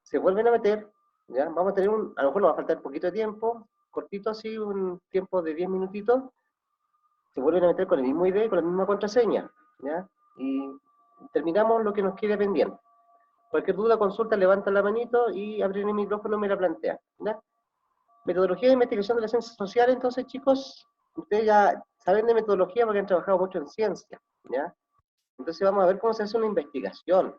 se vuelven a meter, ¿ya? Vamos a tener a lo mejor nos va a faltar poquito de tiempo, cortito así, un tiempo de 10 minutitos, se vuelven a meter con el mismo ID, con la misma contraseña, ¿ya? Y terminamos lo que nos quede pendiente. Cualquier duda, consulta, levanta la manito y abren el micrófono y me la plantean, ¿ya? Metodología de investigación de las ciencias sociales, entonces, chicos, ustedes ya saben de metodología porque han trabajado mucho en ciencia, ¿ya? Entonces vamos a ver cómo se hace una investigación.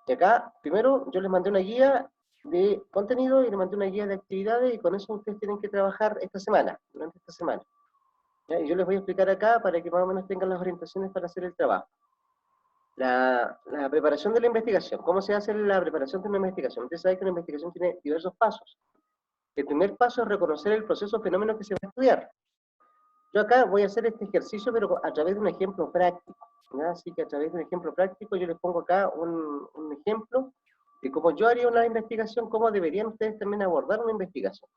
Y acá, primero, yo les mandé una guía de contenido y les mandé una guía de actividades y con eso ustedes tienen que trabajar esta semana, durante esta semana. ¿Ya? Y yo les voy a explicar acá para que más o menos tengan las orientaciones para hacer el trabajo. La preparación de la investigación. ¿Cómo se hace la preparación de una investigación? Ustedes saben que una investigación tiene diversos pasos. El primer paso es reconocer el proceso o fenómeno que se va a estudiar. Yo acá voy a hacer este ejercicio, pero a través de un ejemplo práctico, ¿ya? Así que a través de un ejemplo práctico yo les pongo acá un ejemplo de cómo yo haría una investigación, cómo deberían ustedes también abordar una investigación.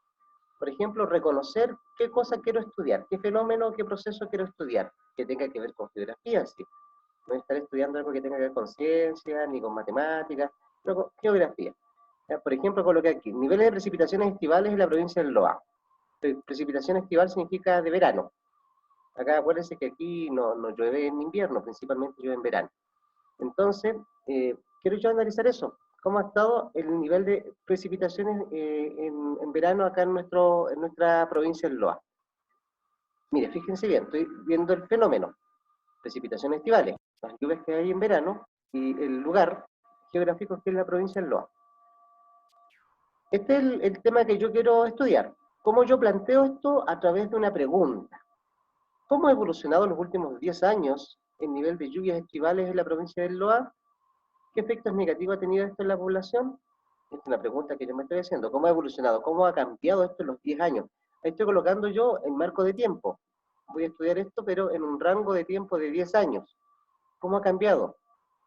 Por ejemplo, reconocer qué cosa quiero estudiar, qué fenómeno, qué proceso quiero estudiar, que tenga que ver con geografía, sí. No voy a estar estudiando algo que tenga que ver con ciencia, ni con matemáticas, pero con geografía. ¿Ya? Por ejemplo, coloqué aquí, niveles de precipitaciones estivales en la provincia del Loa. Precipitación estival significa de verano. Acá acuérdense que aquí no llueve en invierno, principalmente llueve en verano. Entonces, quiero yo analizar eso. ¿Cómo ha estado el nivel de precipitaciones en verano acá en nuestra provincia del Loa? Mire, fíjense bien, estoy viendo el fenómeno, precipitaciones estivales, las lluvias que hay en verano y el lugar geográfico que es la provincia del Loa. Este es el tema que yo quiero estudiar. ¿Cómo yo planteo esto? A través de una pregunta. ¿Cómo ha evolucionado en los últimos 10 años el nivel de lluvias estivales en la provincia del Loa? ¿Qué efectos negativos ha tenido esto en la población? Esta es una pregunta que yo me estoy haciendo. ¿Cómo ha evolucionado? ¿Cómo ha cambiado esto en los 10 años? Ahí estoy colocando yo en marco de tiempo. Voy a estudiar esto, pero en un rango de tiempo de 10 años. ¿Cómo ha cambiado?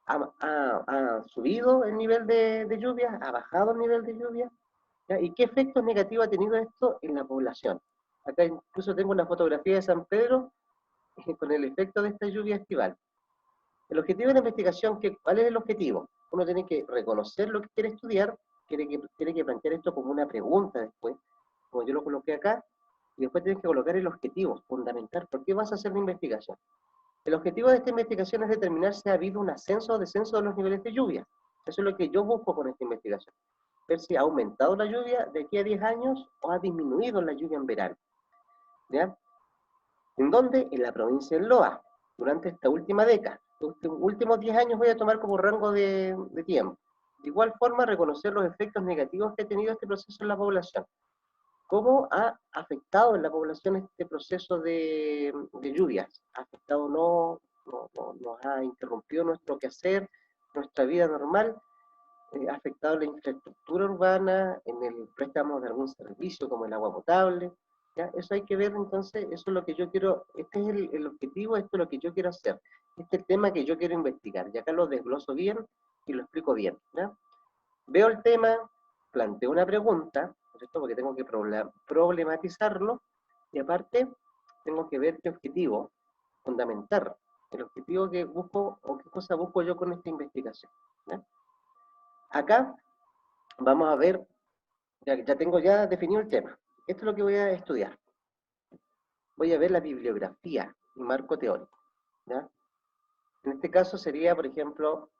¿Ha subido el nivel de lluvia? ¿Ha bajado el nivel de lluvia? ¿Ya? ¿Y qué efectos negativos ha tenido esto en la población? Acá incluso tengo una fotografía de San Pedro con el efecto de esta lluvia estival. El objetivo de la investigación, ¿cuál es el objetivo? Uno tiene que reconocer lo que quiere estudiar, tiene que plantear esto como una pregunta después, como yo lo coloqué acá, y después tienes que colocar el objetivo, fundamental. ¿Por qué vas a hacer la investigación? El objetivo de esta investigación es determinar si ha habido un ascenso o descenso de los niveles de lluvia. Eso es lo que yo busco con esta investigación. Ver si ha aumentado la lluvia de aquí a 10 años o ha disminuido la lluvia en verano. ¿Ya? ¿En dónde? En la provincia del Loa, durante esta última década. Los últimos 10 años voy a tomar como rango de tiempo. De igual forma, reconocer los efectos negativos que ha tenido este proceso en la población. ¿Cómo ha afectado en la población este proceso de lluvias? ¿Ha afectado o nos ha interrumpido nuestro quehacer, nuestra vida normal? ¿Ha afectado la infraestructura urbana, en el préstamo de algún servicio como el agua potable? ¿Ya? Eso hay que ver, entonces, eso es lo que yo quiero, este es el objetivo, esto es lo que yo quiero hacer, este es el tema que yo quiero investigar, y acá lo desgloso bien y lo explico bien. ¿Ya? Veo el tema, planteo una pregunta, ¿cierto? Porque tengo que problematizarlo, y aparte tengo que ver qué objetivo, fundamentar el objetivo que busco, o qué cosa busco yo con esta investigación. ¿Ya? Acá vamos a ver, ya tengo ya definido el tema. Esto es lo que voy a estudiar. Voy a ver la bibliografía y marco teórico. ¿Ya? En este caso sería, por ejemplo,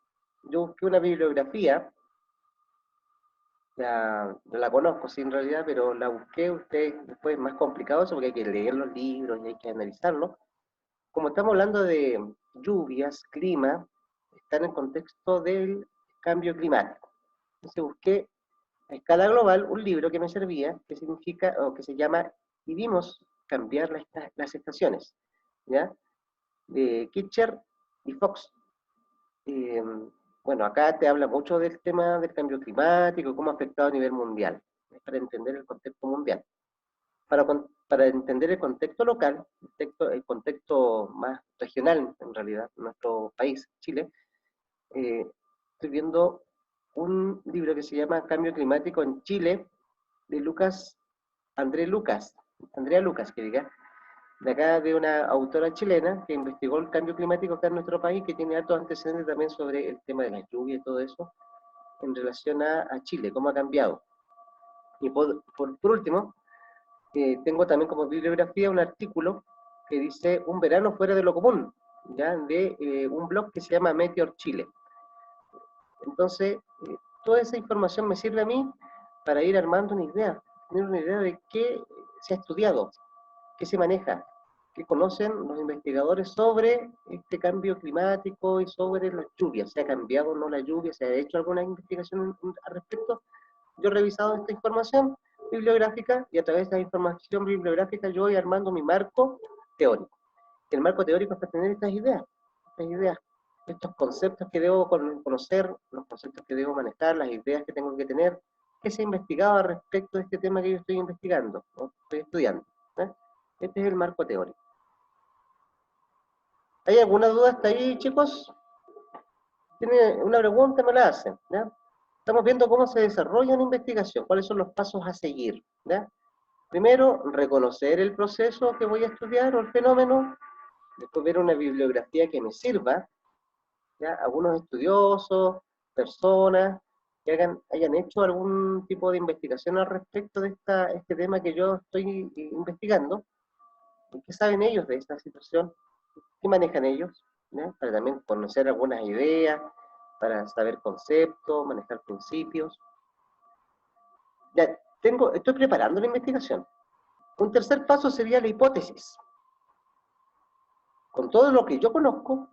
yo busqué una bibliografía, no la conozco sí en realidad, pero la busqué, usted después es más complicado eso porque hay que leer los libros y hay que analizarlos. Como estamos hablando de lluvias, clima, está en el contexto del cambio climático. Entonces busqué a escala global un libro que me servía, que significa, o que se llama "Y vimos cambiar las estaciones", ¿ya? De Kitcher y Fox. Eh, bueno, acá te habla mucho del tema del cambio climático, cómo ha afectado a nivel mundial, para entender el contexto mundial. Para entender el contexto local, el contexto más regional, en realidad, en nuestro país, Chile, estoy viendo un libro que se llama Cambio Climático en Chile, de Andrea Lucas, que diga, de acá de una autora chilena que investigó el cambio climático acá en nuestro país, que tiene altos antecedentes también sobre el tema de la lluvia y todo eso. en relación a Chile, cómo ha cambiado. Y por último, tengo también como bibliografía un artículo que dice Un verano fuera de lo común, ¿ya? De un blog que se llama Meteor Chile. Entonces, toda esa información me sirve a mí para ir armando una idea, tener una idea de qué se ha estudiado, qué se maneja, qué conocen los investigadores sobre este cambio climático y sobre las lluvias. ¿Se ha cambiado o no la lluvia? ¿Se ha hecho alguna investigación al respecto? Yo he revisado esta información bibliográfica y a través de la información bibliográfica yo voy armando mi marco teórico. El marco teórico es para tener estas ideas, estos conceptos que debo conocer, los conceptos que debo manejar, las ideas que tengo que tener, qué se ha investigado respecto de este tema que yo estoy investigando, o estoy estudiando. ¿Eh? Este es el marco teórico. ¿Hay alguna duda hasta ahí, chicos? ¿Tiene una pregunta? Me la hacen. ¿Ya? Estamos viendo cómo se desarrolla una investigación, cuáles son los pasos a seguir. ¿Ya? Primero, reconocer el proceso que voy a estudiar o el fenómeno, después ver una bibliografía que me sirva, ¿ya? Algunos estudiosos, personas que hayan hecho algún tipo de investigación al respecto de este tema que yo estoy investigando, qué saben ellos de esta situación, qué manejan ellos, ¿ya? Para también conocer algunas ideas, para saber conceptos, manejar principios. Ya estoy preparando la investigación. Un tercer paso sería la hipótesis. Con todo lo que yo conozco,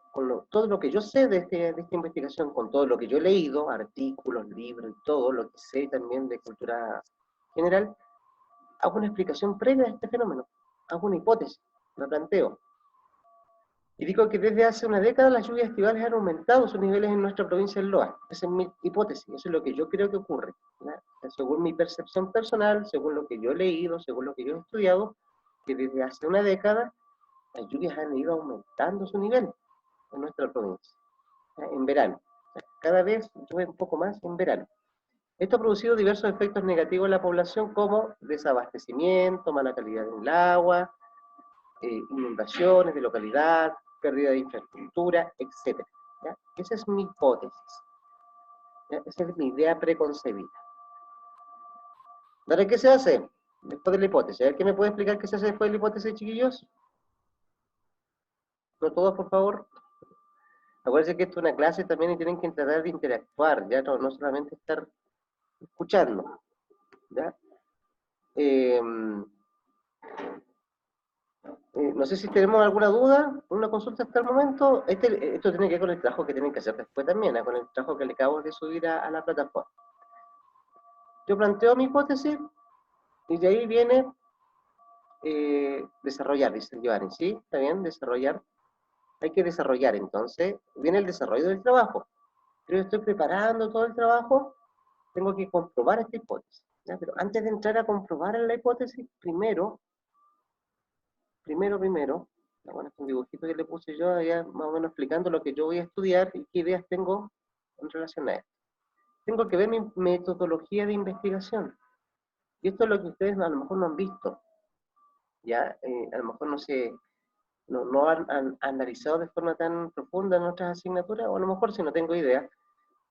todo lo que yo sé de esta investigación, con todo lo que yo he leído, artículos, libros y todo lo que sé también de cultura general, hago una explicación previa a este fenómeno, hago una hipótesis, la planteo. Y digo que desde hace una década las lluvias estivales han aumentado sus niveles en nuestra provincia del Loa. Esa es mi hipótesis, eso es lo que yo creo que ocurre. Según mi percepción personal, según lo que yo he leído, según lo que yo he estudiado, que desde hace una década las lluvias han ido aumentando su nivel en nuestra provincia, en verano. Cada vez llueve un poco más en verano. Esto ha producido diversos efectos negativos en la población como desabastecimiento, mala calidad del agua, inundaciones de localidad, pérdida de infraestructura, etc. ¿Ya? Esa es mi hipótesis. ¿Ya? Esa es mi idea preconcebida. ¿Ahora qué se hace después de la hipótesis? A ver, ¿qué me puede explicar qué se hace después de la hipótesis, chiquillos? No todos, por favor. Acuérdense que esto es una clase también y tienen que tratar de interactuar, ya no solamente estar escuchando. ¿Ya? No sé si tenemos alguna duda, una consulta hasta el momento. Esto tiene que ver con el trabajo que tienen que hacer después también, con el trabajo que le acabo de subir a la plataforma. Yo planteo mi hipótesis y de ahí viene desarrollar, dice Giovanni, ¿sí? ¿Está bien? Desarrollar. Hay que desarrollar, entonces, viene el desarrollo del trabajo. Yo estoy preparando todo el trabajo, tengo que comprobar esta hipótesis. ¿Ya? Pero antes de entrar a comprobar la hipótesis, primero, bueno, es un dibujito que le puse yo, allá más o menos explicando lo que yo voy a estudiar y qué ideas tengo en relación a esto. Tengo que ver mi metodología de investigación. Y esto es lo que ustedes a lo mejor no han visto. Ya, a lo mejor no han analizado de forma tan profunda en otras asignaturas, o a lo mejor si no tengo idea.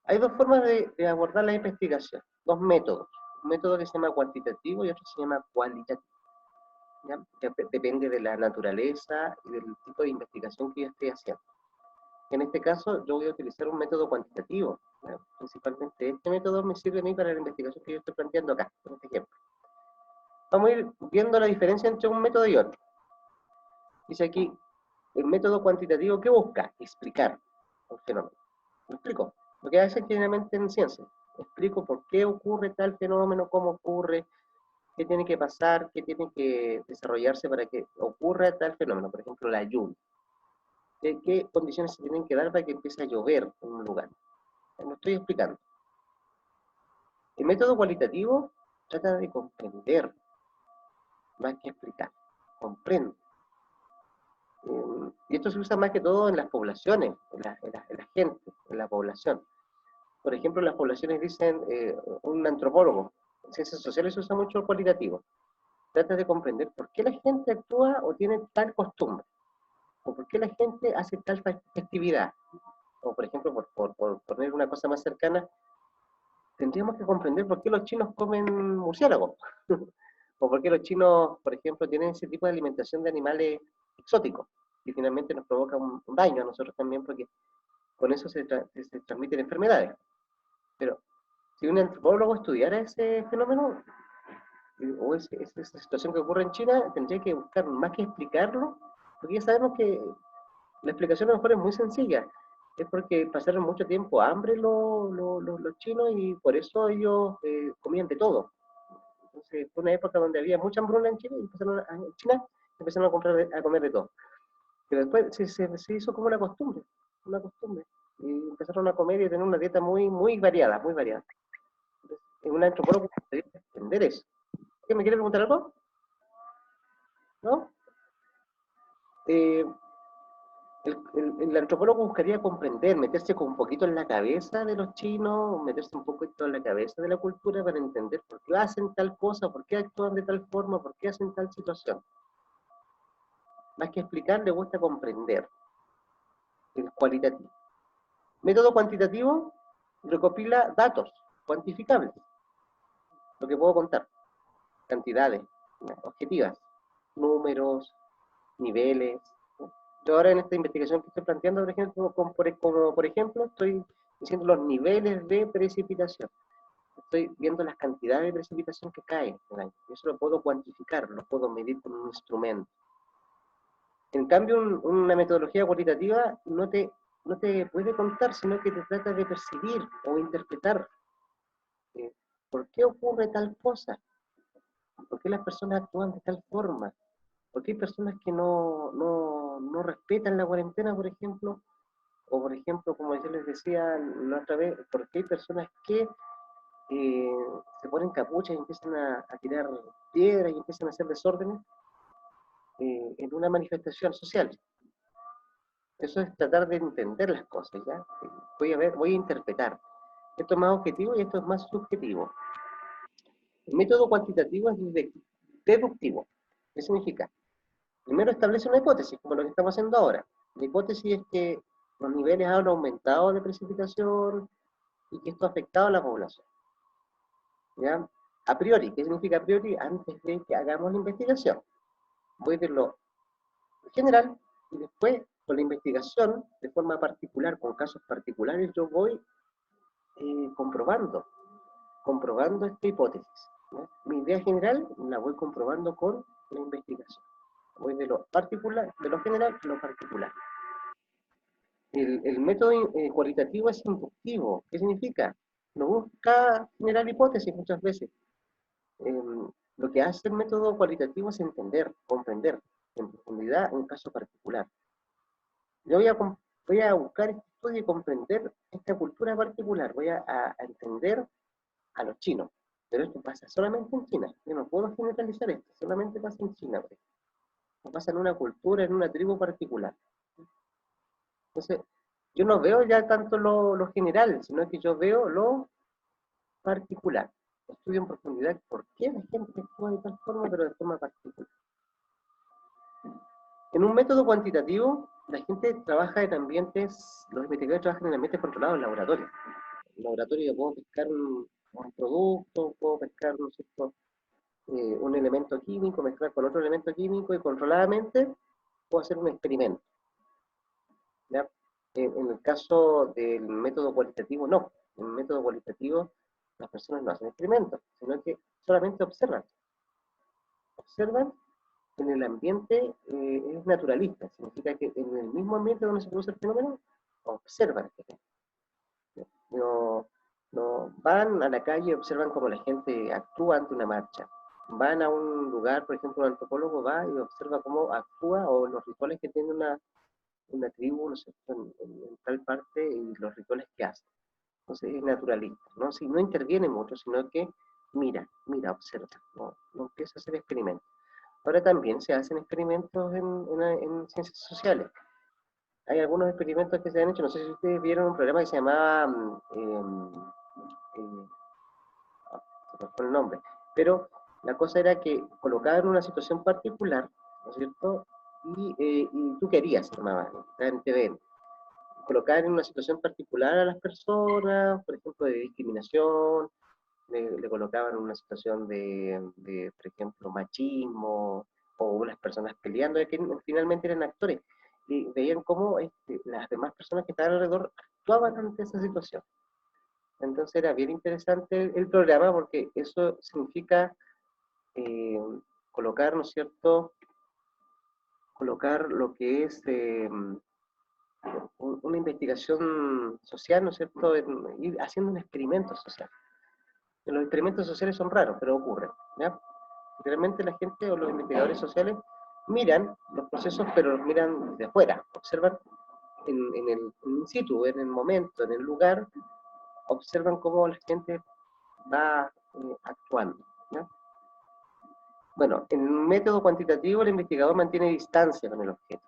Hay dos formas de abordar la investigación, dos métodos. Un método que se llama cuantitativo y otro se llama cualitativo. ¿Ya? Depende de la naturaleza y del tipo de investigación que yo esté haciendo. En este caso, yo voy a utilizar un método cuantitativo. ¿Ya? Principalmente este método me sirve a mí para la investigación que yo estoy planteando acá, en este ejemplo. Vamos a ir viendo la diferencia entre un método y otro. Dice aquí, el método cuantitativo, ¿qué busca? Explicar un fenómeno. ¿Lo explico? Lo que hace generalmente en ciencia. Explico por qué ocurre tal fenómeno, cómo ocurre, qué tiene que pasar, qué tiene que desarrollarse para que ocurra tal fenómeno. Por ejemplo, la lluvia. ¿Qué condiciones se tienen que dar para que empiece a llover en un lugar? Lo estoy explicando. El método cualitativo trata de comprender más que explicar. Comprende. Y esto se usa más que todo en las poblaciones, en la gente, en la población. Por ejemplo, las poblaciones dicen, un antropólogo, en ciencias sociales se usa mucho el cualitativo. Trata de comprender por qué la gente actúa o tiene tal costumbre, o por qué la gente hace tal festividad. O por ejemplo, por poner una cosa más cercana, tendríamos que comprender por qué los chinos comen murciélagos, o por qué los chinos, por ejemplo, tienen ese tipo de alimentación de animales exóticos, y finalmente nos provoca un daño a nosotros también, porque con eso se transmiten enfermedades. Pero si un antropólogo estudiara ese fenómeno, o esa situación que ocurre en China, tendría que buscar más que explicarlo, porque ya sabemos que la explicación a lo mejor es muy sencilla. Es porque pasaron mucho tiempo hambre los chinos y por eso ellos comían de todo. Entonces fue una época donde había mucha hambruna en Chile y en China empezaron a comer de todo. Pero después se hizo como una costumbre. Y empezaron a comer y a tener una dieta muy variada, muy variada. Entonces, en un antropólogo podría entender eso. ¿Qué me quiere preguntar algo? ¿No? Eh, el antropólogo buscaría comprender, meterse con un poquito en la cabeza de los chinos, meterse un poquito en la cabeza de la cultura para entender por qué hacen tal cosa, por qué actúan de tal forma, por qué hacen tal situación. Más que explicar, le gusta comprender el cualitativo. Método cuantitativo recopila datos cuantificables, lo que puedo contar, cantidades objetivas, números, niveles. Yo ahora en esta investigación que estoy planteando, por ejemplo, como por ejemplo, estoy diciendo los niveles de precipitación. Estoy viendo las cantidades de precipitación que caen en el año. Eso lo puedo cuantificar, lo puedo medir con un instrumento. En cambio, una metodología cualitativa no te puede contar, sino que te trata de percibir o interpretar por qué ocurre tal cosa, por qué las personas actúan de tal forma, por qué hay personas que no respetan la cuarentena, por ejemplo, o por ejemplo, como yo les decía la otra vez, por qué hay personas que se ponen capuchas y empiezan a tirar piedras y empiezan a hacer desórdenes en una manifestación social. Eso es tratar de entender las cosas, ¿ya? Voy a interpretar. Esto es más objetivo y esto es más subjetivo. El método cuantitativo es deductivo. ¿Qué significa? Primero establece una hipótesis, como lo que estamos haciendo ahora. La hipótesis es que los niveles han aumentado de precipitación y que esto ha afectado a la población. ¿Ya? A priori, ¿qué significa a priori? Antes de que hagamos la investigación. Voy de lo general y después con la investigación de forma particular, con casos particulares, yo voy comprobando esta hipótesis, ¿no? Mi idea general la voy comprobando con la investigación. Voy de lo particular, de lo general a lo particular. El método cualitativo es inductivo. ¿Qué significa? No busca generar hipótesis muchas veces. Eh, lo que hace el método cualitativo es entender, comprender en profundidad un caso particular. Yo voy a buscar este estudio y comprender esta cultura particular. Voy a entender a los chinos. Pero esto pasa solamente en China. Yo no puedo generalizar esto, solamente pasa en China. No pasa en una cultura, en una tribu particular. Entonces, yo no veo ya tanto lo general, sino que yo veo lo particular. Estudio en profundidad por qué la gente actúa de tal forma, pero de forma particular. En un método cuantitativo, la gente trabaja en ambientes, los investigadores trabajan en ambientes controlados en laboratorio. En laboratorio yo puedo pescar un producto, puedo pescar, ¿no es cierto?, un elemento químico, mezclar con otro elemento químico y controladamente puedo hacer un experimento. ¿Ya? En el caso del método cualitativo, no. En el método cualitativo las personas no hacen experimentos, sino que solamente observan. Observan en el ambiente, es naturalista, significa que en el mismo ambiente donde se produce el fenómeno, observan. No, no van a la calle y observan cómo la gente actúa ante una marcha. Van a un lugar, por ejemplo, un antropólogo va y observa cómo actúa o los rituales que tiene una tribu, no sé, en tal parte y los rituales que hace. Entonces es naturalista, ¿no? Si no interviene mucho, sino que observa, no empieza a hacer experimentos. Ahora también se hacen experimentos en ciencias sociales. Hay algunos experimentos que se han hecho, no sé si ustedes vieron un programa que se llamaba, se me fue el nombre, pero la cosa era que colocaban una situación particular, ¿no es cierto? Y tú querías, se llamaba, en TVN, colocar en una situación particular a las personas, por ejemplo, ejemplo, de discriminación, le colocaban en una situación por ejemplo, machismo, o unas personas peleando, que finalmente eran actores, y veían cómo las demás personas que estaban alrededor actuaban ante esa situación. Entonces era bien interesante el programa porque eso significa eh, colocar, ¿no es cierto?, colocar lo que es una investigación social, ¿no es cierto?, ir haciendo un experimento social. Los experimentos sociales son raros, pero ocurren, ¿ya? Realmente la gente o los investigadores sociales miran los procesos, pero los miran de afuera, observan en el in situ, en el momento, en el lugar, observan cómo la gente va actuando, ¿ya? Bueno, en un método cuantitativo el investigador mantiene distancia con el objeto.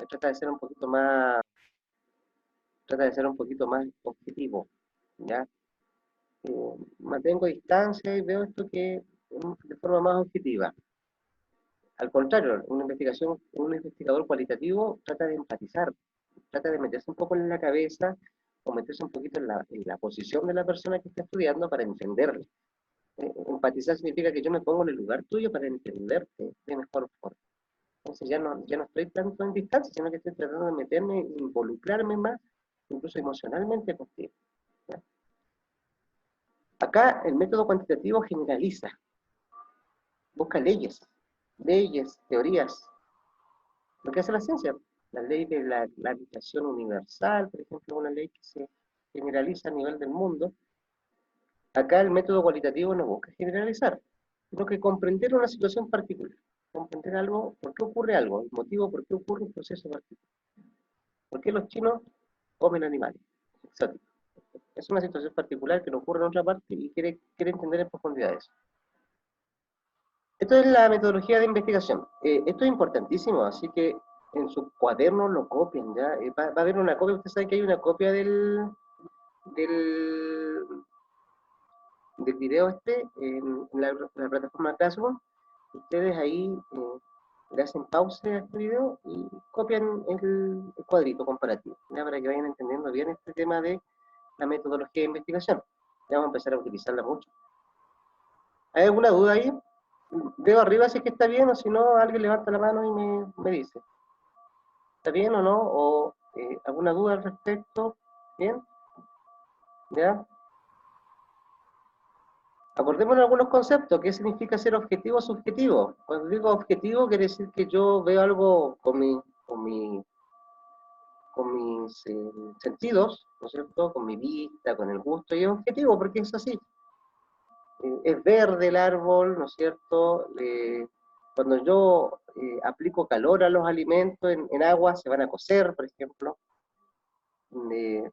Trata de ser un poquito más, trata de ser un poquito más objetivo, ¿ya? Mantengo distancia y veo esto que de forma más objetiva. Al contrario, un investigador cualitativo trata de empatizar, trata de meterse un poco en la cabeza o meterse un poquito en la posición de la persona que está estudiando para entenderlo. Empatizar significa que yo me pongo en el lugar tuyo para entenderte de mejor forma. Entonces ya no estoy tanto en distancia, sino que estoy tratando de meterme, involucrarme más, incluso emocionalmente contigo, ¿ya? Acá el método cuantitativo generaliza, busca leyes, teorías, lo que hace la ciencia. La ley de la habitación universal, por ejemplo, una ley que se generaliza a nivel del mundo. Acá el método cualitativo no busca generalizar, sino que comprender una situación particular, comprender algo, por qué ocurre algo, el motivo por qué ocurre un proceso particular. ¿Por qué los chinos comen animales exóticos? Es una situación particular que no ocurre en otra parte y quiere entender en profundidad eso. Esto es la metodología de investigación. Esto es importantísimo, así que en su cuaderno lo copian, ¿ya? Va a haber una copia, usted sabe que hay una copia del, del video en la plataforma Classroom. Ustedes ahí le hacen pausa a este video y copian el cuadrito comparativo, ¿ya? Para que vayan entendiendo bien este tema de la metodología de investigación. Ya vamos a empezar a utilizarla mucho. ¿Hay alguna duda ahí? Veo arriba si es que está bien, o si no, alguien levanta la mano y me dice. ¿Está bien o no? ¿O alguna duda al respecto? ¿Bien? ¿Ya? Acordémonos de algunos conceptos. ¿Qué significa ser objetivo o subjetivo? Cuando digo objetivo, quiere decir que yo veo algo con mis sentidos, ¿no es cierto? Con mi vista, con el gusto, y es objetivo porque es así. Es verde el árbol, ¿no es cierto? Cuando yo aplico calor a los alimentos en agua, se van a cocer, por ejemplo.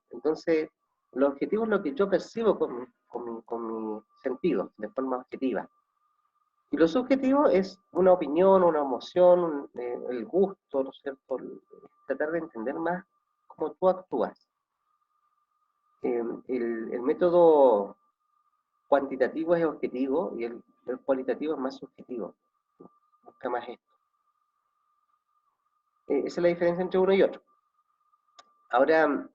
Entonces, lo objetivo es lo que yo percibo con mi sentido, de forma objetiva. Y lo subjetivo es una opinión, una emoción, el gusto, ¿no es cierto? Tratar de entender más cómo tú actúas. El método cuantitativo es objetivo y el cualitativo es más subjetivo. Busca más esto. Esa es la diferencia entre uno y otro. Ahora,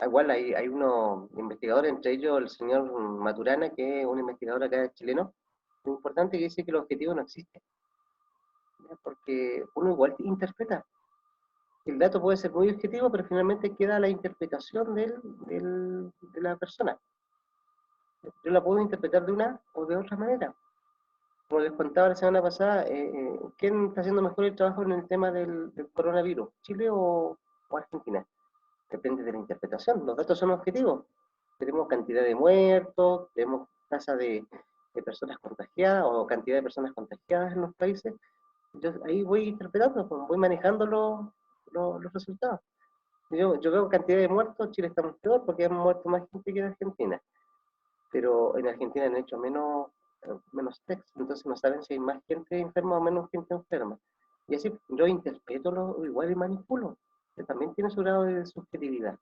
igual hay unos investigadores, entre ellos el señor Maturana, que es un investigador acá chileno, muy importante, que dice que los objetivos no existen, ¿ya? Porque uno igual interpreta. El dato puede ser muy objetivo, pero finalmente queda la interpretación de la persona. Yo la puedo interpretar de una o de otra manera. Como les contaba la semana pasada, ¿quién está haciendo mejor el trabajo en el tema del coronavirus? ¿Chile o Argentina? Depende de la interpretación. Los datos son objetivos. Tenemos cantidad de muertos, tenemos tasa de personas contagiadas o cantidad de personas contagiadas en los países. Yo ahí voy interpretando, pues, voy manejando los resultados. Yo veo cantidad de muertos, Chile estamos peor porque hemos muerto más gente que en Argentina. Pero en Argentina han hecho menos test, entonces no saben si hay más gente enferma o menos gente enferma. Y así yo interpreto igual y manipulo, que también tiene su grado de subjetividad.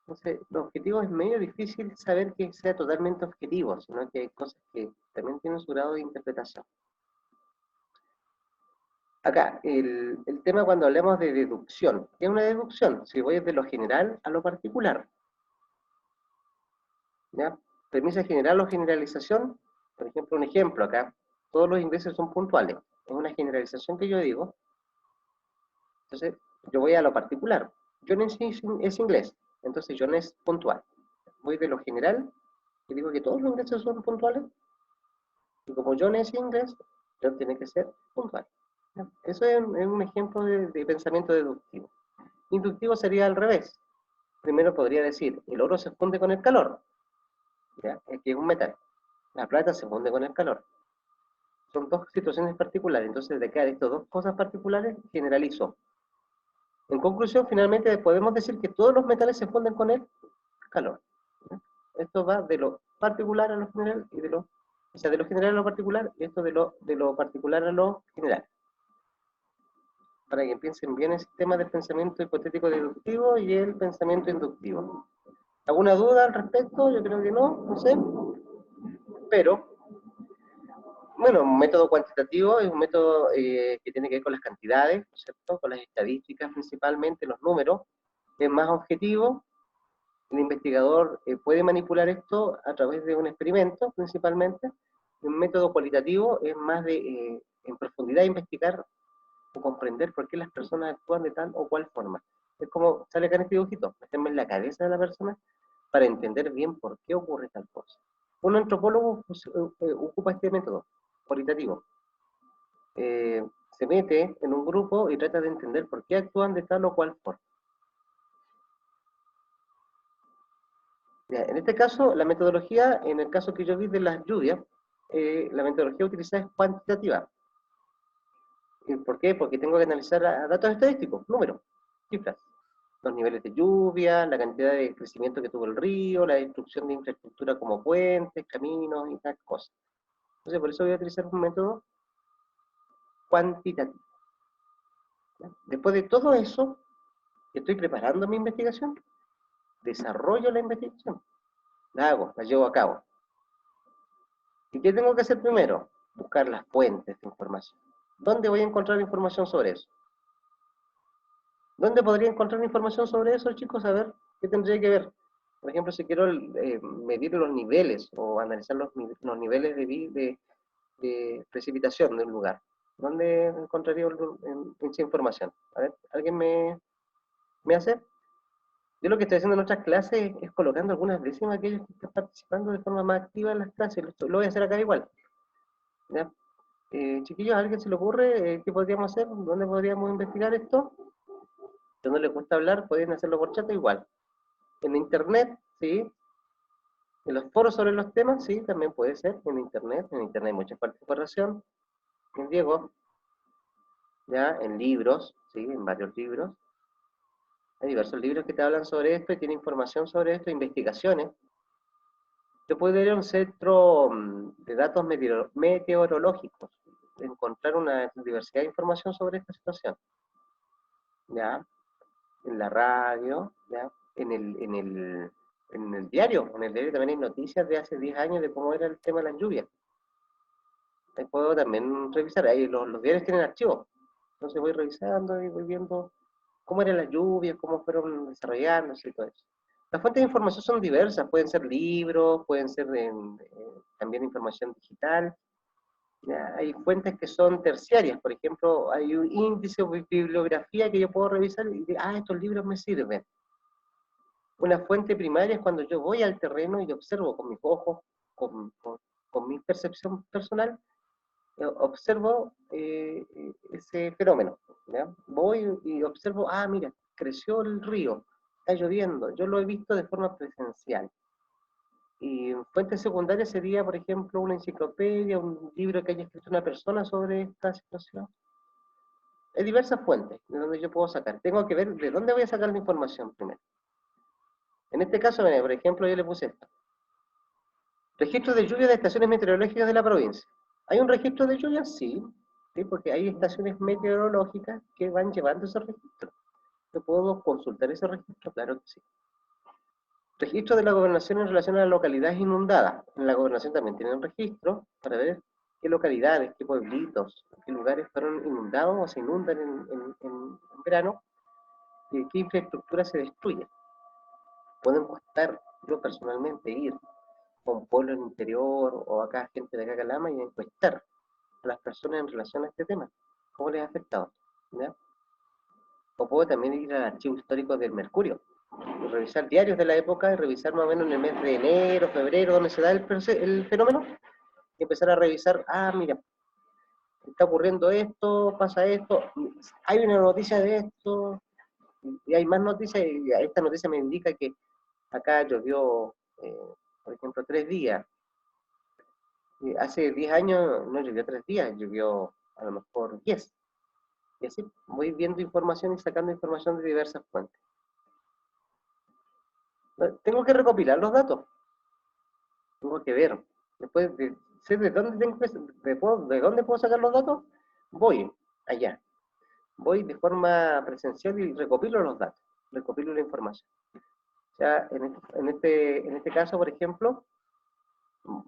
Entonces, los objetivos es medio difícil saber que sea totalmente objetivo, sino que hay cosas que también tienen su grado de interpretación. Acá, el tema cuando hablamos de deducción, ¿qué es una deducción? Si voy de lo general a lo particular. ¿ya? Premisa general o generalización, por ejemplo, un ejemplo acá, todos los ingleses son puntuales, es una generalización que yo digo, entonces yo voy a lo particular. John es inglés, entonces John es puntual. Voy de lo general y digo que todos los ingleses son puntuales, y como John es inglés, John tiene que ser puntual. ¿Ya? Eso es un ejemplo de pensamiento deductivo. Inductivo sería al revés. Primero podría decir, el oro se funde con el calor, ¿ya? Es que es un metal. La plata se funde con el calor. Son dos situaciones particulares, entonces de cada estas dos cosas particulares generalizo. En conclusión, finalmente podemos decir que todos los metales se funden con el calor. ¿Ya? Esto va de lo particular a lo general y de lo, o sea, de lo general a lo particular, y esto de lo particular a lo general. Para que piensen bien el sistema del pensamiento hipotético deductivo y el pensamiento inductivo. ¿Alguna duda al respecto? Yo creo que no, no sé. Pero, bueno, un método cuantitativo es un método que tiene que ver con las cantidades, ¿cierto? Con las estadísticas principalmente, los números. Es más objetivo. El investigador puede manipular esto a través de un experimento, principalmente. Un método cualitativo es más de, en profundidad, investigar o comprender por qué las personas actúan de tal o cual forma. Es como sale acá en este dibujito, meterme en la cabeza de la persona para entender bien por qué ocurre tal cosa. Un antropólogo pues, ocupa este método cualitativo. Se mete en un grupo y trata de entender por qué actúan de tal o cual forma. Ya, en este caso, la metodología, en el caso que yo vi de las lluvias, la metodología utilizada es cuantitativa. ¿Por qué? Porque tengo que analizar datos estadísticos, números, cifras. Los niveles de lluvia, la cantidad de crecimiento que tuvo el río, la destrucción de infraestructura como puentes, caminos y tal cosas. Entonces, por eso voy a utilizar un método cuantitativo. ¿Ya? Después de todo eso, estoy preparando mi investigación, desarrollo la investigación, la hago, la llevo a cabo. ¿Y qué tengo que hacer primero? Buscar las fuentes de información. ¿Dónde voy a encontrar información sobre eso? ¿Dónde podría encontrar información sobre eso, chicos? A ver, ¿qué tendría que ver? Por ejemplo, si quiero medir los niveles o analizar los niveles de precipitación de un lugar, ¿dónde encontraría esa información? A ver, ¿alguien me hace? Yo lo que estoy haciendo en otras clases es colocando algunas décimas a aquellos que están participando de forma más activa en las clases. Lo voy a hacer acá igual. ¿Ya? Chiquillos, ¿a alguien se le ocurre qué podríamos hacer? ¿Dónde podríamos investigar esto? Si no les gusta hablar, pueden hacerlo por chat igual. En internet, sí. En los foros sobre los temas, sí, también puede ser. En internet hay mucha participación. En Diego, ya, en libros, sí, en varios libros. Hay diversos libros que te hablan sobre esto y tienen información sobre esto, investigaciones. Yo puedo ir a un centro de datos meteorológicos, encontrar una diversidad de información sobre esta situación. ¿Ya? En la radio, ¿ya? En el diario también hay noticias de hace 10 años de cómo era el tema de las lluvias. Ahí puedo también revisar, ahí los diarios tienen archivos, entonces voy revisando y voy viendo cómo eran las lluvias, cómo fueron desarrollándose y todo eso. Las fuentes de información son diversas, pueden ser libros, pueden ser también información digital. ¿Ya? Hay fuentes que son terciarias, por ejemplo, hay un índice o bibliografía que yo puedo revisar y decir, estos libros me sirven. Una fuente primaria es cuando yo voy al terreno y observo con mis ojos, con mi percepción personal, observo ese fenómeno. ¿Ya? Voy y observo, mira, creció el río, está lloviendo, yo lo he visto de forma presencial. Y fuente secundaria sería, por ejemplo, una enciclopedia, un libro que haya escrito una persona sobre esta situación. Hay diversas fuentes de donde yo puedo sacar. Tengo que ver de dónde voy a sacar la información primero. En este caso, por ejemplo, yo le puse esto. Registro de lluvia de estaciones meteorológicas de la provincia. ¿Hay un registro de lluvia? Sí, ¿sí? Porque hay estaciones meteorológicas que van llevando ese registro. ¿Yo puedo consultar ese registro? Claro que sí. Registro de la gobernación en relación a las localidades inundadas. En la gobernación también tienen registro para ver qué localidades, qué pueblitos, qué lugares fueron inundados o se inundan en verano y qué infraestructura se destruye. Puedo encuestar yo personalmente ir con pueblo en el interior, o acá gente de acá Calama, y encuestar a las personas en relación a este tema, cómo les ha afectado, ¿ya? O puedo también ir al archivo histórico del Mercurio, y revisar diarios de la época, y revisar más o menos en el mes de enero, febrero, donde se da el fenómeno, y empezar a revisar, mira, está ocurriendo esto, pasa esto, hay una noticia de esto, y hay más noticias, y esta noticia me indica que acá llovió, por ejemplo, 3 días. Hace 10 años no llovió 3 días, llovió a lo mejor 10. Y así voy viendo información y sacando información de diversas fuentes. Tengo que recopilar los datos, tengo que ver. Después de sé de dónde de dónde puedo sacar los datos, voy allá. Voy de forma presencial y recopilo los datos, recopilo la información. O sea, en este caso, por ejemplo,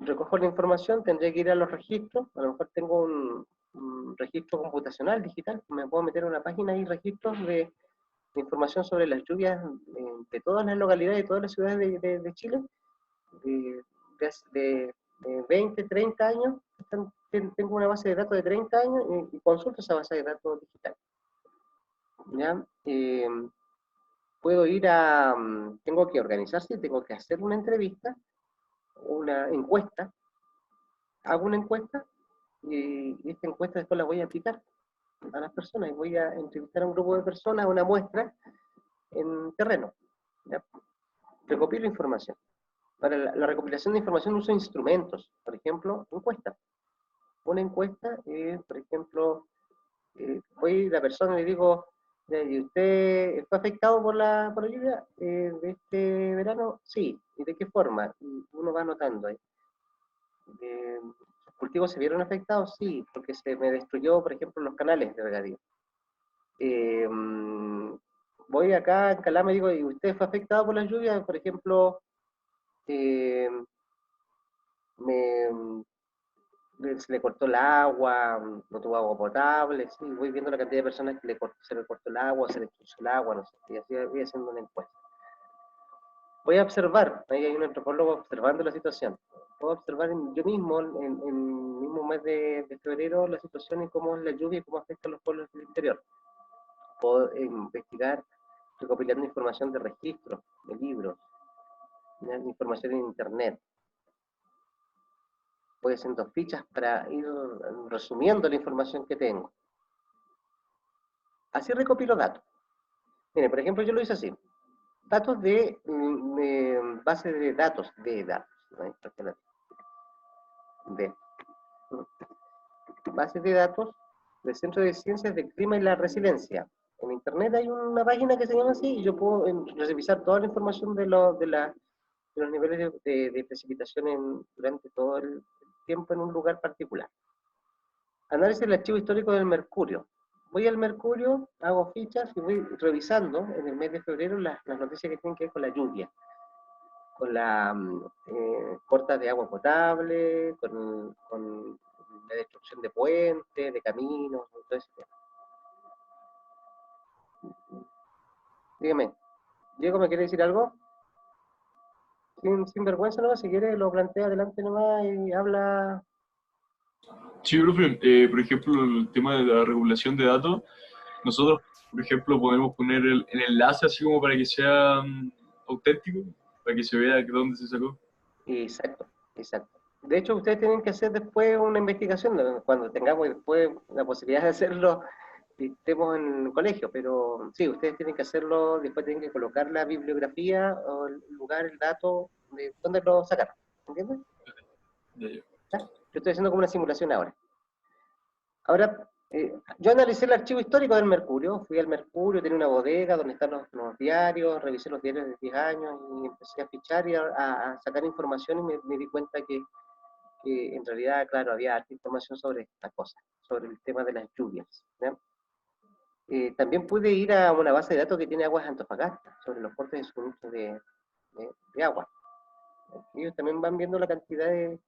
recojo la información, tendría que ir a los registros, a lo mejor tengo un registro computacional digital, me puedo meter en una página y registros de información sobre las lluvias de todas las localidades, de todas las ciudades de Chile, de, de 20, 30 años, tengo una base de datos de 30 años y consulto esa base de datos digital. ¿Ya? Puedo ir tengo que organizarse, tengo que hacer una entrevista, una encuesta, hago una encuesta y esta encuesta después la voy a aplicar a las personas y voy a entrevistar a un grupo de personas, a una muestra en terreno. ¿Ya? Recopilo información. Para la recopilación de información uso instrumentos, por ejemplo, encuestas. Una encuesta, por ejemplo, voy a la persona y le digo, ¿y usted fue afectado por la lluvia de este verano? Sí. ¿Y de qué forma? Y uno va anotando ahí. ¿Los cultivos se vieron afectados? Sí, porque se me destruyó, por ejemplo, los canales de regadío. Eh, Voy acá en Calama y digo, ¿y usted fue afectado por la lluvia? Por ejemplo, eh, me, se le cortó el agua, no tuvo agua potable, sí, voy viendo la cantidad de personas que se le cortó el agua, se le cruzó el agua, no sé, y así voy haciendo una encuesta. Voy a observar, ahí hay un antropólogo observando la situación. Puedo observar yo mismo, en el mismo mes de febrero, la situación y cómo es la lluvia y cómo afecta a los pueblos del interior. Puedo investigar recopilando información de registros, de libros, información en internet. Voy haciendo fichas para ir resumiendo la información que tengo. Así recopilo datos. Mire, por ejemplo, yo lo hice así. Datos de base de datos, ¿no? De bases de datos del Centro de Ciencias del Clima y la Resiliencia. En internet hay una página que se llama así y yo puedo revisar toda la información de los niveles de precipitación durante todo el tiempo en un lugar particular. Análisis del archivo histórico del Mercurio. Voy al Mercurio, hago fichas y voy revisando en el mes de febrero las noticias que tienen que ver con la lluvia, con la corta de agua potable, con la destrucción de puentes, de caminos, todo ese tema. Dígame, Diego, ¿me quiere decir algo? Sin vergüenza nomás, si quiere lo plantea adelante nomás y habla. Sí, profe, por ejemplo, el tema de la regulación de datos, nosotros, por ejemplo, podemos poner el enlace así como para que sea auténtico, para que se vea de dónde se sacó. Exacto, exacto. De hecho, ustedes tienen que hacer después una investigación, ¿no? Cuando tengamos después la posibilidad de hacerlo, y estemos en el colegio, pero sí, ustedes tienen que hacerlo, después tienen que colocar la bibliografía o el lugar, el dato, de dónde lo sacaron, ¿entiendes? Ya, ya. ¿Ya? Yo estoy haciendo como una simulación ahora. Ahora, yo analicé el archivo histórico del Mercurio, fui al Mercurio, tenía una bodega donde están los diarios, revisé los diarios de 10 años y empecé a fichar y a sacar información y me di cuenta que en realidad, claro, había harta información sobre estas cosas, sobre el tema de las lluvias. ¿Ya? También pude ir a una base de datos que tiene Aguas Antofagasta, sobre los cortes de suministro de agua. Ellos también van viendo la cantidad de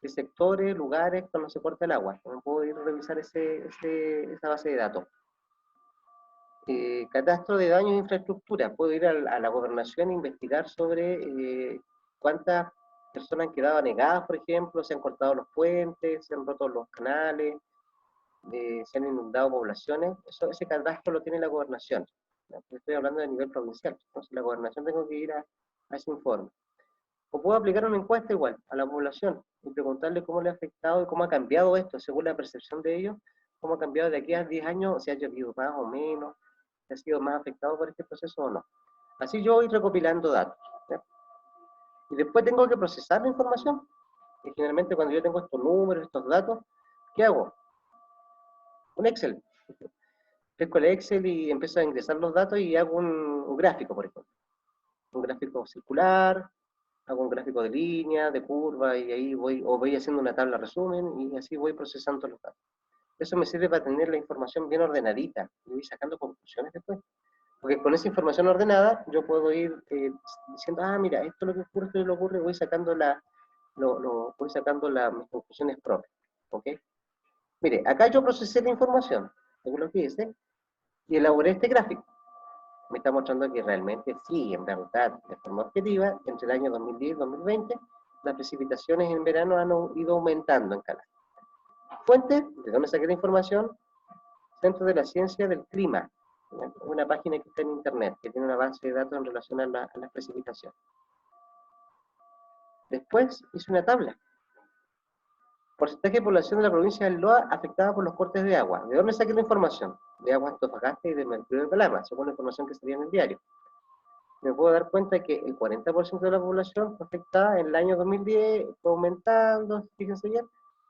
sectores, lugares cuando se corta el agua. También puedo ir a revisar esa base de datos. Catastro de daños de infraestructura. Puedo ir a la gobernación e investigar sobre cuántas personas han quedado anegadas, por ejemplo, se han cortado los puentes, se han roto los canales, se han inundado poblaciones. Ese catastro lo tiene la gobernación. Estoy hablando de nivel provincial, entonces la gobernación tengo que ir a ese informe. O puedo aplicar una encuesta igual a la población y preguntarle cómo le ha afectado y cómo ha cambiado esto según la percepción de ellos, cómo ha cambiado de aquí a 10 años, si ha llovido más o menos, si ha sido más afectado por este proceso o no. Así yo voy recopilando datos. ¿Ya? Y después tengo que procesar la información. Y generalmente cuando yo tengo estos números, estos datos, ¿qué hago? Un Excel. Pesco el Excel y empiezo a ingresar los datos y hago un gráfico, por ejemplo. Un gráfico circular, hago un gráfico de línea, de curva, y ahí voy haciendo una tabla resumen, y así voy procesando los datos. Eso me sirve para tener la información bien ordenadita, y voy sacando conclusiones después. Porque con esa información ordenada, yo puedo ir diciendo, mira, esto es lo que ocurre, esto es lo que ocurre, voy sacando, mis conclusiones propias. ¿Ok? Mire, acá yo procesé la información, según lo que dice, y elaboré este gráfico. Me está mostrando que realmente sí, en verdad, de forma objetiva, entre el año 2010 y 2020, las precipitaciones en verano han ido aumentando en Canadá. Fuente, ¿de dónde saqué la información? Centro de la Ciencia del Clima, una página que está en internet, que tiene una base de datos en relación a las precipitaciones. Después hice una tabla. Porcentaje de población de la provincia del Loa afectada por los cortes de agua. ¿De dónde saqué la información? De Aguas Antofagasta y de Mercurio de Calama, según la información que salía en el diario. Me puedo dar cuenta que el 40% de la población fue afectada en el año 2010, fue aumentando, fíjense bien.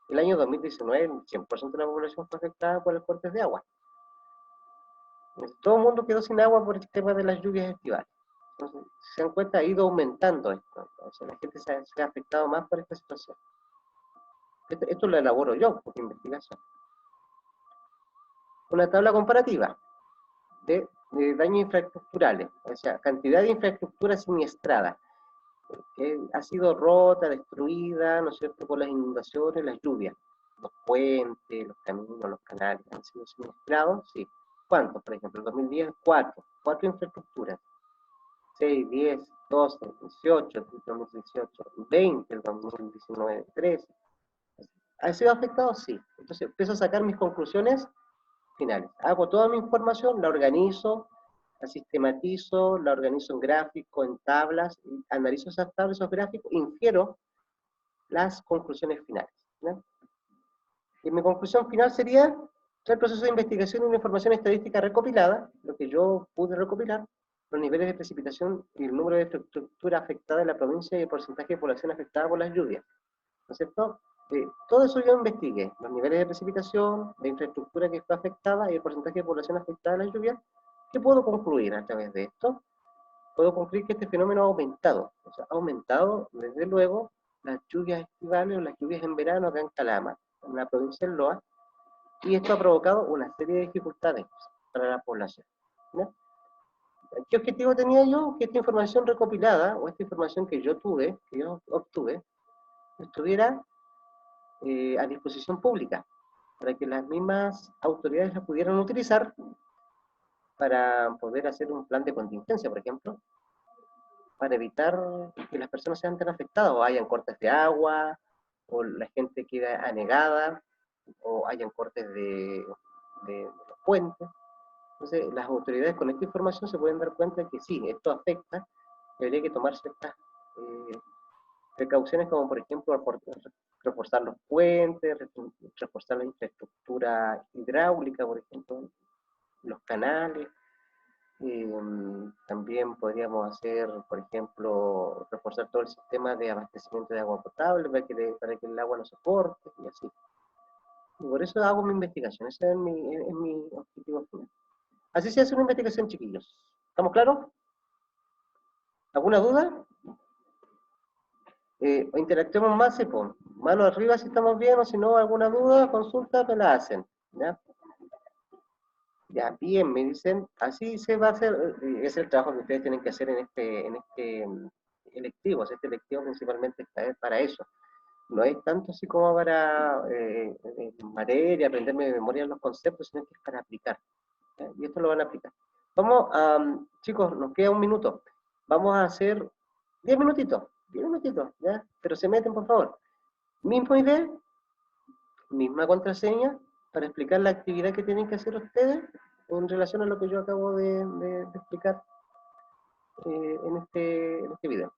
El año 2019, el 100% de la población fue afectada por los cortes de agua. Todo el mundo quedó sin agua por el tema de las lluvias estivales. Entonces, si se dan cuenta, ha ido aumentando esto. Entonces, la gente se ha afectado más por esta situación. Esto lo elaboro yo, por investigación. Una tabla comparativa de daños infraestructurales, o sea, cantidad de infraestructura siniestrada, que ha sido rota, destruida, ¿no es cierto?, por las inundaciones, las lluvias. Los puentes, los caminos, los canales han sido siniestrados, sí. ¿Cuántos? Por ejemplo, en 2010, 4 infraestructuras. 6, 10, 12, 18, 2018, 20, el 2019, 13. ¿Ha sido afectado? Sí. Entonces empiezo a sacar mis conclusiones finales. Hago toda mi información, la organizo, la sistematizo, la organizo en gráficos, en tablas, analizo esas tablas, esos gráficos, infiero las conclusiones finales. ¿No? Y mi conclusión final sería el proceso de investigación y una información estadística recopilada, lo que yo pude recopilar, los niveles de precipitación y el número de infraestructura afectada en la provincia y el porcentaje de población afectada por las lluvias. ¿No es cierto? Todo eso yo investigué, los niveles de precipitación, la infraestructura que está afectada y el porcentaje de población afectada en las lluvias. ¿Qué puedo concluir a través de esto? Puedo concluir que este fenómeno ha aumentado. O sea, ha aumentado, desde luego, las lluvias estivales o las lluvias en verano acá en Calama, en la provincia del Loa, y esto ha provocado una serie de dificultades para la población. ¿No? ¿Qué objetivo tenía yo? Que esta información recopilada, o esta información que yo obtuve, estuviera a disposición pública, para que las mismas autoridades la pudieran utilizar para poder hacer un plan de contingencia, por ejemplo, para evitar que las personas sean tan afectadas, o hayan cortes de agua, o la gente quede anegada, o hayan cortes de los puentes. Entonces, las autoridades con esta información se pueden dar cuenta de que sí, esto afecta, y habría que tomar ciertas precauciones, como por ejemplo reforzar los puentes, reforzar la infraestructura hidráulica, por ejemplo, los canales. También podríamos hacer, por ejemplo, reforzar todo el sistema de abastecimiento de agua potable para que el agua no se corte y así. Y por eso hago mi investigación, ese es mi objetivo final. Así se hace una investigación, chiquillos. ¿Estamos claros? ¿Alguna duda? Interactuemos más, y pues, mano arriba si estamos bien, o si no, alguna duda, consulta, me la hacen. ¿Ya? Ya, bien, me dicen, así se va a hacer, es el trabajo que ustedes tienen que hacer en este electivo. Este electivo principalmente es para eso. No es tanto así como para materia, aprenderme de memoria los conceptos, sino que es para aplicar. ¿Ya? Y esto lo van a aplicar. Vamos, chicos, nos queda un minuto. Vamos a hacer 10 minutitos. bien un minutito, ¿ya? Pero se meten, por favor. Mismo ID, misma contraseña, para explicar la actividad que tienen que hacer ustedes en relación a lo que yo acabo de explicar en este video.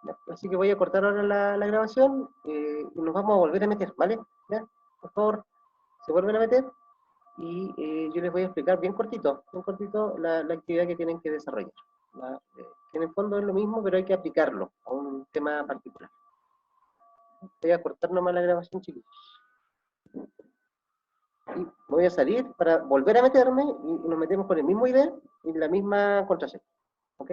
¿Ya? Así que voy a cortar ahora la grabación y nos vamos a volver a meter, ¿vale? ¿Ya? Por favor, se vuelven a meter y yo les voy a explicar bien cortito la actividad que tienen que desarrollar. Que en el fondo es lo mismo, pero hay que aplicarlo a un tema particular. Voy a cortar nomás la grabación, chicos. Y voy a salir para volver a meterme y nos metemos con el mismo ID y la misma contraseña. ¿Ok?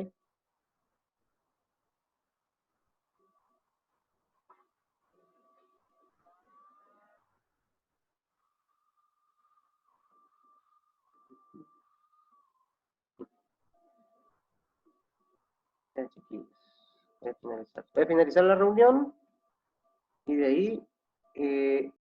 Ya, chiquillos. Voy a finalizar la reunión y de ahí